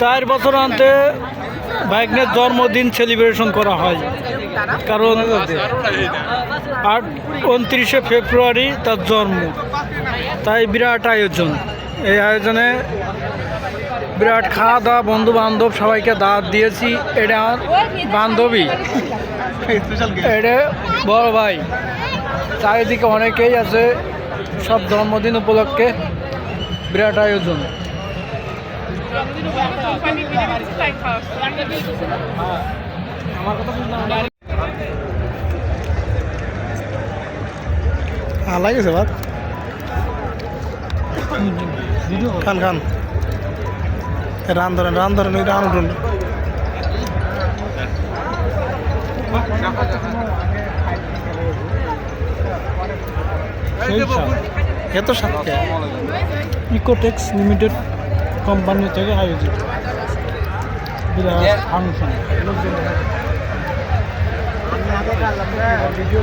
4 বছর আনতে ভাগ্নের জন্মদিন সেলিব্রেশন করা হয়, কারণ 29শে ফেব্রুয়ারি তার জন্ম, তাই বিরাট আয়োজন। এই আয়োজনে বিরাট খাওয়া দাওয়া, বন্ধু বান্ধব সবাইকে দাওয়াত দিয়েছি। এটা আমার বান্ধবী, এটা বড় ভাই, চারিদিকে অনেকেই আছে। সব জন্মদিন উপলক্ষে বিরাট আয়োজন। লাগেছে ভাত খান খান, রান ধরেন ওই রান উঠুন। এত সাথে ইকোটেক্স লিমিটেড কোম্পানি থেকে আয়োজিত বিরাট ফাংশন। ভিডিও